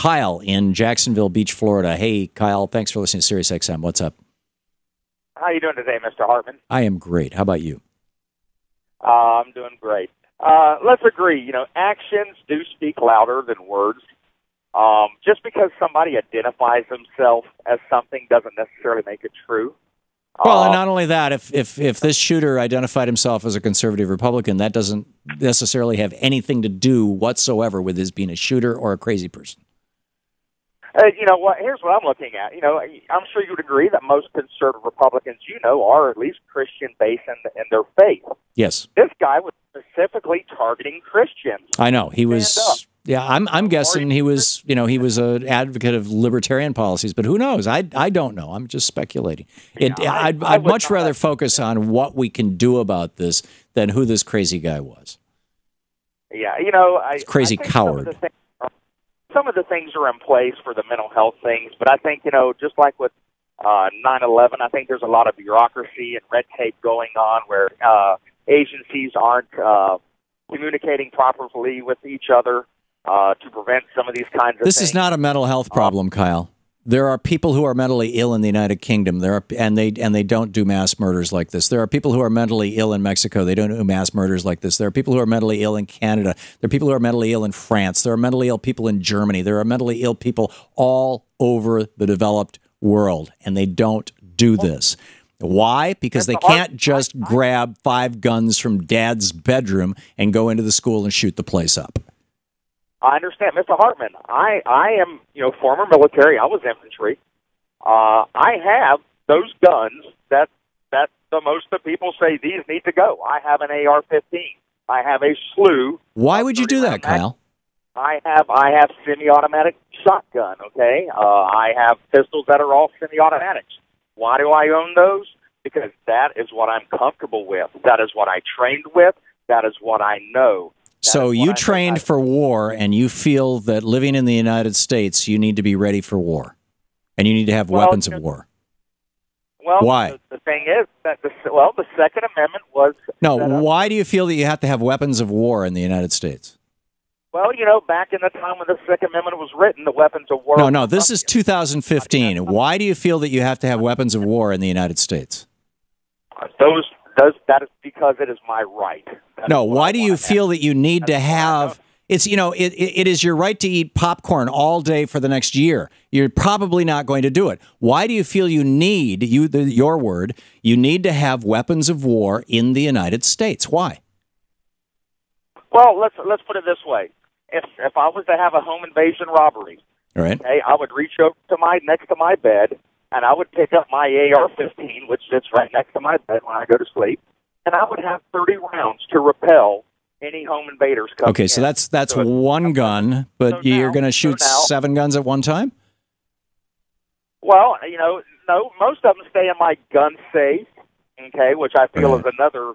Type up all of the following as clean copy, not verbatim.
Kyle in Jacksonville Beach, Florida. Hey, Kyle, thanks for listening to Sirius XM. What's up? How you doing today, Mr. Hartman? I am great. How about you? I'm doing great. Let's agree, actions do speak louder than words. Just because somebody identifies themselves as something doesn't necessarily make it true. Well, and not only that, if this shooter identified himself as a conservative Republican, that doesn't necessarily have anything to do whatsoever with his being a shooter or a crazy person. You know what? Here's what I'm looking at. I'm sure you would agree that most conservative Republicans, are at least Christian-based in their faith. Yes. This guy was specifically targeting Christians. I know he was. Yeah, I'm guessing he was. He was an advocate of libertarian policies, but who knows? I don't know. I'm just speculating. I'd much rather focus on what we can do about this than who this crazy guy was. Yeah, crazy coward. Some of the things are in place for the mental health things, but I think, just like with 9/11, I think there's a lot of bureaucracy and red tape going on where agencies aren't communicating properly with each other to prevent some of these kinds of things. This is not a mental health problem, Kyle. There are people who are mentally ill in the United Kingdom. And they don't do mass murders like this. There are people who are mentally ill in Mexico. They don't do mass murders like this. There are people who are mentally ill in Canada. There are people who are mentally ill in France. There are mentally ill people in Germany. There are mentally ill people all over the developed world, and they don't do this. Why? Because they can't just grab 5 guns from Dad's bedroom and go into the school and shoot the place up. I understand, Mr. Hartman. I am, former military. I was infantry. I have those guns that the most of the people say these need to go. I have an AR-15. I have a slew. Why would you do that, Kyle? I have semi-automatic shotgun. Okay, I have pistols that are all semi-automatics. Why do I own those? Because that is what I'm comfortable with. That is what I trained with. That is what I know. So you trained for war, and you feel that living in the United States, you need to be ready for war, and you need to have weapons of war. Well, why? The thing is that the Second Amendment was. No, why do you feel that you have to have weapons of war in the United States? Well, back in the time when the Second Amendment was written, the weapons of war. No, this is 2015. Why do you feel that you have to have weapons of war in the United States? That is because it is my right. Why do you feel that you need to have? It's it is your right to eat popcorn all day for the next year. You're probably not going to do it. Why do you feel you need your word? You need to have weapons of war in the United States. Why? Well, let's put it this way: if I was to have a home invasion robbery, all right, okay, I would reach over to next to my bed. And I would pick up my AR-15, which sits right next to my bed when I go to sleep, and I would have 30 rounds to repel any home invaders coming in. Okay, so that's one gun, but you're going to shoot 7 guns at one time? Well, no, most of them stay in my gun safe, okay, which I feel is another,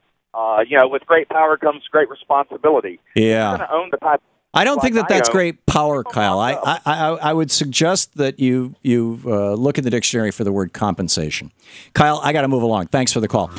with great power comes great responsibility. Yeah. You're going to own the type. I don't think that's great power, Kyle. I would suggest that you look in the dictionary for the word compensation. Kyle, I got to move along. Thanks for the call.